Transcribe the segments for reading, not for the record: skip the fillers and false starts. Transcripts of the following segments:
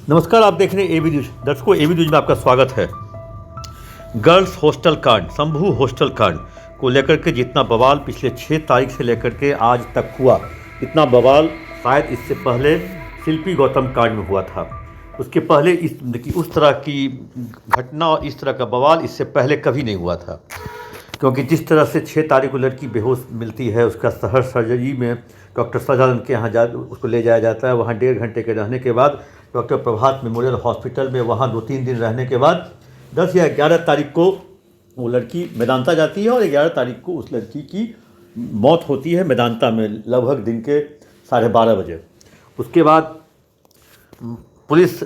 नमस्कार, आप देख रहे हैं एबी न्यूज। दर्शकों, एबी न्यूज में आपका स्वागत है। गर्ल्स हॉस्टल कांड, शंभू हॉस्टल कांड को लेकर के जितना बवाल पिछले 6 तारीख से लेकर के आज तक हुआ, इतना बवाल शायद इससे पहले शिल्पी गौतम कांड में हुआ था। उसके पहले उस तरह की घटना और इस तरह का बवाल इससे पहले कभी नहीं हुआ था। क्योंकि जिस तरह से 6 तारीख को लड़की बेहोश मिलती है, उसका शहर सर्जरी में डॉक्टर सजानंद के यहाँ उसको ले जाया जाता है। वहाँ 1.5 घंटे के रहने के बाद डॉक्टर प्रभात मेमोरियल हॉस्पिटल में वहाँ 2-3 दिन रहने के बाद 10 या 11 तारीख को वो लड़की मेदांता जाती है और 11 तारीख को उस लड़की की मौत होती है मेदांता में, लगभग दिन के 12:30 बजे। उसके बाद पुलिस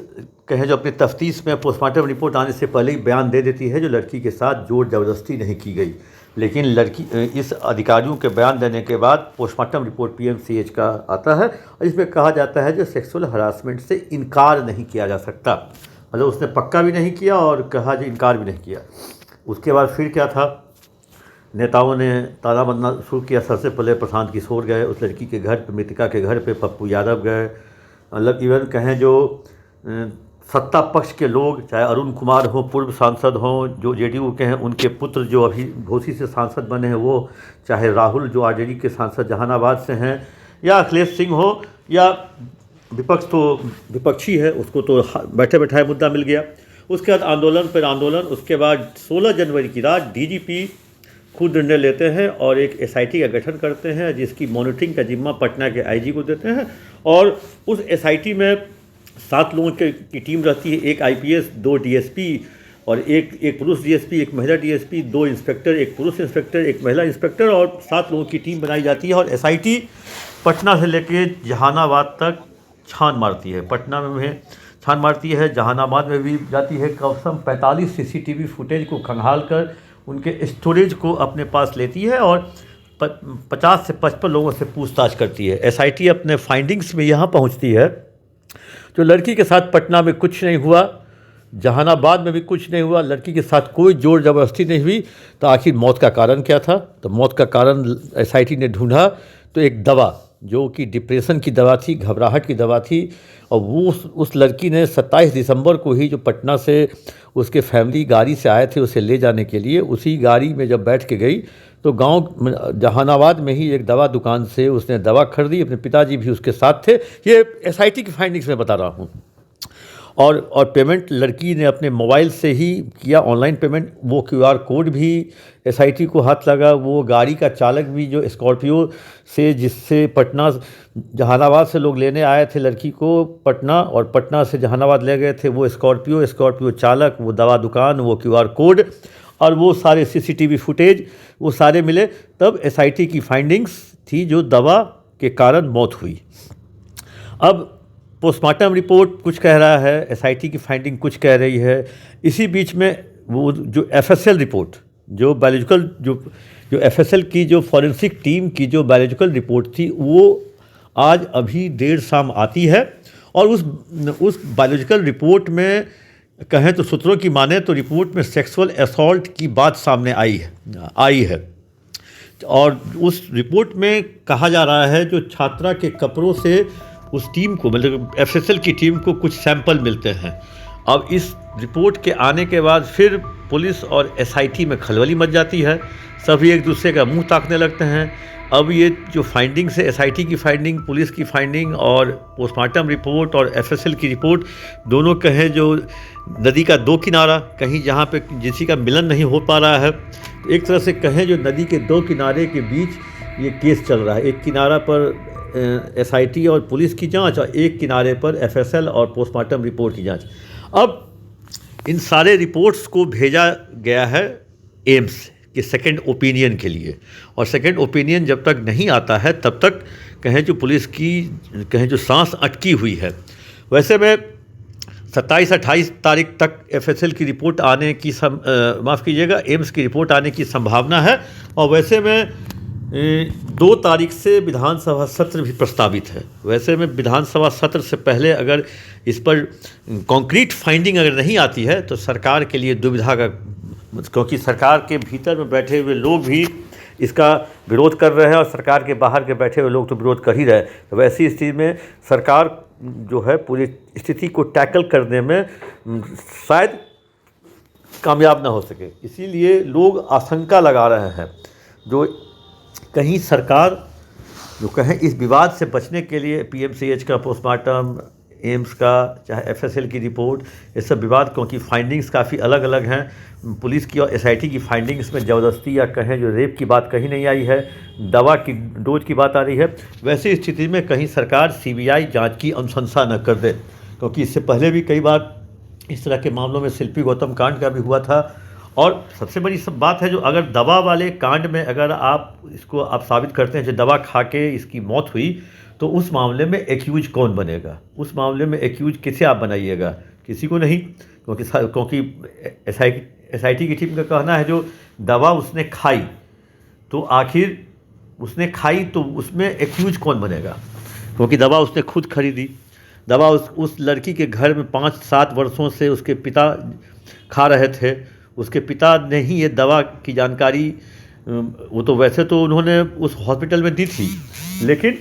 कहें जो अपनी तफ्तीश में पोस्टमार्टम रिपोर्ट आने से पहले ही बयान दे देती है जो लड़की के साथ जोर ज़बरदस्ती नहीं की गई। लेकिन लड़की इस अधिकारियों के बयान देने के बाद पोस्टमार्टम रिपोर्ट पीएमसीएच का आता है और इसमें कहा जाता है जो सेक्सुअल हरासमेंट से इनकार नहीं किया जा सकता। मतलब उसने पक्का भी नहीं किया और कहा जो इनकार भी नहीं किया। उसके बाद फिर क्या था, नेताओं ने ताना बनना शुरू किया। सबसे पहले प्रशांत किशोर गए उस लड़की के घर पे, मृतका के घर पे, पप्पू यादव गए। मतलब इवन कहें जो सत्ता पक्ष के लोग, चाहे अरुण कुमार हों, पूर्व सांसद हों, जो जेडीयू के हैं, उनके पुत्र जो अभी घोसी से सांसद बने हैं वो, चाहे राहुल जो आरजेडी के सांसद जहानाबाद से हैं, या अखिलेश सिंह हो, या विपक्ष तो विपक्षी है, उसको तो बैठे बैठाए मुद्दा मिल गया। उसके बाद आंदोलन पर आंदोलन। उसके बाद 16 जनवरी की रात डीजीपी खुद निर्णय लेते हैं और एक एसआईटी का गठन करते हैं जिसकी मॉनिटरिंग का जिम्मा पटना के आईजी को देते हैं। और उस एसआईटी में 7 लोगों की टीम रहती है, एक आईपीएस, 2 डीएसपी और एक पुरुष डीएसपी, एक महिला डीएसपी, 2 इंस्पेक्टर, एक पुरुष इंस्पेक्टर, एक महिला इंस्पेक्टर और 7 लोगों की टीम बनाई जाती है। और एसआईटी पटना से लेके जहानाबाद तक छान मारती है। पटना में छान मारती है, जहानाबाद में भी जाती है। कम से कम 45 सीसीटीवी फुटेज को खंगाल कर उनके स्टोरेज को अपने पास लेती है और 50 से 55 लोगों से पूछताछ करती है। एसआईटी अपने फाइंडिंग्स में यहाँ पहुँचती है जो लड़की के साथ पटना में कुछ नहीं हुआ, जहानाबाद में भी कुछ नहीं हुआ, लड़की के साथ कोई जोर ज़बरदस्ती नहीं हुई। तो आखिर मौत का कारण क्या था? तो मौत का कारण एसआईटी ने ढूंढा तो एक दवा जो कि डिप्रेशन की दवा थी, घबराहट की दवा थी। और वो उस लड़की ने 27 दिसंबर को ही जो पटना से उसके फैमिली गाड़ी से आए थे उसे ले जाने के लिए, उसी गाड़ी में जब बैठ के गई तो गांव जहानाबाद में ही एक दवा दुकान से उसने दवा खरीदी। अपने पिताजी भी उसके साथ थे। ये एसआईटी की फाइंडिंग्स में बता रहा हूँ। और पेमेंट लड़की ने अपने मोबाइल से ही किया, ऑनलाइन पेमेंट। वो क्यूआर कोड भी एसआईटी को हाथ लगा। वो गाड़ी का चालक भी जो स्कॉर्पियो से, जिससे पटना जहानाबाद से लोग लेने आए थे लड़की को पटना और पटना से जहानाबाद ले गए थे, वो स्कॉर्पियो चालक, वो दवा दुकान, वो क्यूआर कोड और वो सारे सीसीटीवी फुटेज, वो सारे मिले। तब एसआईटी की फाइंडिंग्स थी जो दवा के कारण मौत हुई। अब पोस्टमार्टम रिपोर्ट कुछ कह रहा है, एसआईटी की फाइंडिंग कुछ कह रही है। इसी बीच में वो जो एफएसएल रिपोर्ट, जो बायोलॉजिकल जो एफएसएल की जो फॉरेंसिक टीम की जो बायोलॉजिकल रिपोर्ट थी, वो आज अभी देर शाम आती है। और उस बायोलॉजिकल रिपोर्ट में कहें तो सूत्रों की माने तो रिपोर्ट में सेक्सुअल असॉल्ट की बात सामने आई है। और उस रिपोर्ट में कहा जा रहा है जो छात्रा के कपड़ों से उस टीम को, मतलब एफएसएल की टीम को कुछ सैंपल मिलते हैं। अब इस रिपोर्ट के आने के बाद फिर पुलिस और एसआईटी में खलबली मच जाती है। सभी एक दूसरे का मुंह ताकने लगते हैं। अब ये जो फाइंडिंग्स है, एसआईटी की फाइंडिंग, पुलिस की फाइंडिंग और पोस्टमार्टम रिपोर्ट और एफएसएल की रिपोर्ट, दोनों कहें जो नदी का 2 किनारा, कहीं जहाँ पे किसी का मिलन नहीं हो पा रहा है। एक तरह से कहें जो नदी के 2 किनारे के बीच ये केस चल रहा है। एक किनारा पर एसआईटी और पुलिस की जांच और एक किनारे पर एफएसएल और पोस्टमार्टम रिपोर्ट की जांच। अब इन सारे रिपोर्ट्स को भेजा गया है एम्स के सेकंड ओपिनियन के लिए। और सेकंड ओपिनियन जब तक नहीं आता है तब तक कहें जो पुलिस की कहें जो सांस अटकी हुई है। वैसे में 27-28 तारीख तक एफएसएल की रिपोर्ट आने की माफ़ कीजिएगा, एम्स की रिपोर्ट आने की संभावना है। और वैसे में 2 तारीख से विधानसभा सत्र भी प्रस्तावित है। वैसे में विधानसभा सत्र से पहले अगर इस पर कॉन्क्रीट फाइंडिंग अगर नहीं आती है तो सरकार के लिए दुविधा का, क्योंकि सरकार के भीतर में बैठे हुए लोग भी इसका विरोध कर रहे हैं और सरकार के बाहर के बैठे हुए लोग तो विरोध कर ही रहे हैं। तो वैसी स्थिति में सरकार जो है पूरी स्थिति को टैकल करने में शायद कामयाब ना हो सके। इसीलिए लोग आशंका लगा रहे हैं जो कहीं सरकार जो कहें इस विवाद से बचने के लिए पीएमसीएच का पोस्टमार्टम, एम्स का, चाहे एफएसएल की रिपोर्ट, ये सब विवाद क्योंकि फाइंडिंग्स काफ़ी अलग अलग हैं। पुलिस की और एसआईटी की फाइंडिंग्स में ज़बरदस्ती या कहें जो रेप की बात कहीं नहीं आई है, दवा की डोज की बात आ रही है। वैसी स्थिति में कहीं सरकार सीबीआई जांच की अनुशंसा न कर दे, क्योंकि इससे पहले भी कई बार इस तरह के मामलों में शिल्पी गौतम कांड का भी हुआ था। और सबसे बड़ी सब बात है जो अगर दवा वाले कांड में अगर आप साबित करते हैं जो दवा खा के इसकी मौत हुई, तो उस मामले में एक्यूज कौन बनेगा? उस मामले में एक्यूज किसे आप बनाइएगा? किसी को नहीं, क्योंकि एसआईटी की टीम का कहना है जो दवा उसने खाई तो आखिर उसने खाई तो उसमें एक्यूज कौन बनेगा? क्योंकि दवा उसने खुद खरीदी, दवा उस लड़की के घर में 5-7 वर्षों से उसके पिता खा रहे थे। उसके पिता ने ही ये दवा की जानकारी, वो तो वैसे तो उन्होंने उस हॉस्पिटल में दी थी, लेकिन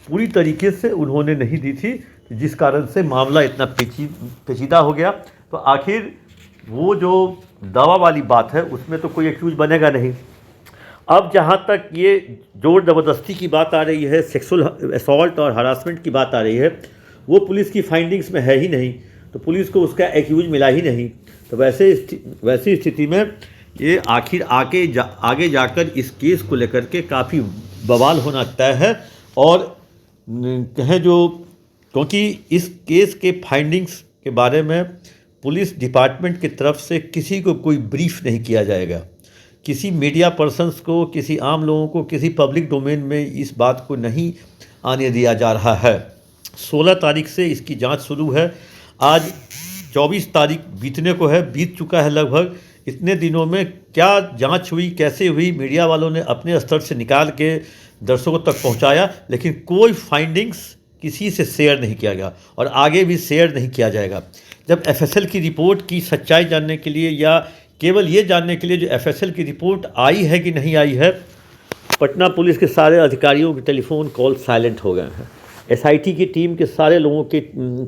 पूरी तरीके से उन्होंने नहीं दी थी, जिस कारण से मामला इतना पेचीदा हो गया। तो आखिर वो जो दवा वाली बात है उसमें तो कोई एक्यूज बनेगा नहीं। अब जहाँ तक ये जोर ज़बरदस्ती की बात आ रही है, सेक्सुअल असॉल्ट और हरासमेंट की बात आ रही है, वो पुलिस की फाइंडिंग्स में है ही नहीं, तो पुलिस को उसका एक्यूज मिला ही नहीं। तो वैसी स्थिति में ये आखिर आगे जाकर इस केस को लेकर के काफ़ी बवाल होना तय है। और कहें जो क्योंकि इस केस के फाइंडिंग्स के बारे में पुलिस डिपार्टमेंट की तरफ से किसी को कोई ब्रीफ नहीं किया जाएगा, किसी मीडिया पर्सन्स को, किसी आम लोगों को, किसी पब्लिक डोमेन में इस बात को नहीं आने दिया जा रहा है। 16 तारीख से इसकी जांच शुरू है, आज 24 तारीख बीतने को है, बीत चुका है लगभग। इतने दिनों में क्या जांच हुई, कैसे हुई, मीडिया वालों ने अपने स्तर से निकाल के दर्शकों तक पहुंचाया, लेकिन कोई फाइंडिंग्स किसी से शेयर नहीं किया गया और आगे भी शेयर नहीं किया जाएगा। जब एफएसएल की रिपोर्ट की सच्चाई जानने के लिए या केवल ये जानने के लिए जो एफएसएल की रिपोर्ट आई है कि नहीं आई है, पटना पुलिस के सारे अधिकारियों के टेलीफोन कॉल साइलेंट हो गए हैं, एसआईटी की टीम के सारे लोगों के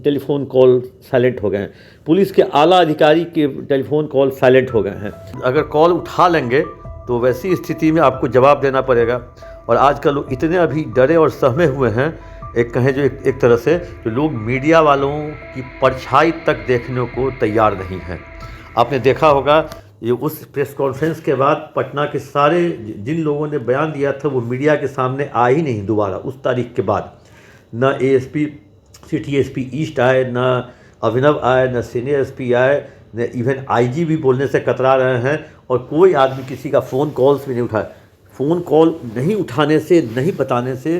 टेलीफोन कॉल साइलेंट हो गए हैं, पुलिस के आला अधिकारी के टेलीफोन कॉल साइलेंट हो गए हैं। अगर कॉल उठा लेंगे तो वैसी स्थिति में आपको जवाब देना पड़ेगा। और आजकल लोग इतने अभी डरे और सहमे हुए हैं, एक कहें जो एक तरह से जो लोग मीडिया वालों की परछाई तक देखने को तैयार नहीं हैं। आपने देखा होगा ये उस प्रेस कॉन्फ्रेंस के बाद पटना के सारे जिन लोगों ने बयान दिया था वो मीडिया के सामने आए ही नहीं दोबारा। उस तारीख के बाद न एएसपी सिटी एसपी ईस्ट आए, न अभिनव आए, न सीनियर एसपी आए, न इवन आईजी भी बोलने से कतरा रहे हैं। और कोई आदमी किसी का फ़ोन कॉल्स भी नहीं उठाया। फ़ोन कॉल नहीं उठाने से, नहीं बताने से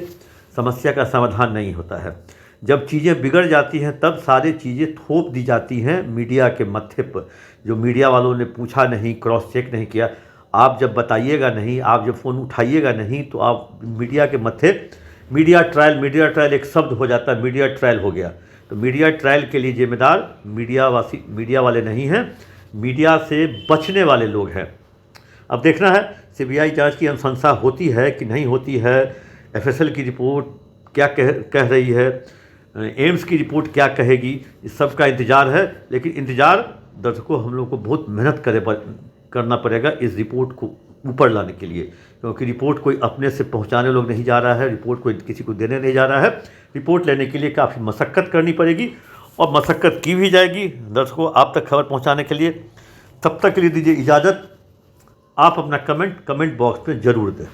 समस्या का समाधान नहीं होता है। जब चीज़ें बिगड़ जाती हैं तब सारी चीज़ें थोप दी जाती हैं मीडिया के मत्थे पर। जो मीडिया वालों ने पूछा नहीं, क्रॉस चेक नहीं किया, आप जब बताइएगा नहीं, आप जब फ़ोन उठाइएगा नहीं, तो आप मीडिया के मत्थे मीडिया ट्रायल एक शब्द हो जाता है, मीडिया ट्रायल हो गया। तो मीडिया ट्रायल के लिए जिम्मेदार मीडिया वाले नहीं हैं, मीडिया से बचने वाले लोग हैं। अब देखना है सीबीआई जांच की अनुशंसा होती है कि नहीं होती है, एफएसएल की रिपोर्ट क्या कह रही है, एम्स की रिपोर्ट क्या कहेगी, इस सब का इंतज़ार है। लेकिन इंतज़ार दर्शकों हम लोग को बहुत मेहनत करना पड़ेगा इस रिपोर्ट को ऊपर लाने के लिए, क्योंकि रिपोर्ट कोई अपने से पहुंचाने लोग नहीं जा रहा है, रिपोर्ट कोई किसी को देने नहीं जा रहा है। रिपोर्ट लेने के लिए काफ़ी मशक्क़त करनी पड़ेगी और मशक्क़त की भी जाएगी दर्शकों आप तक खबर पहुंचाने के लिए। तब तक के लिए दीजिए इजाज़त। आप अपना कमेंट बॉक्स में ज़रूर दें।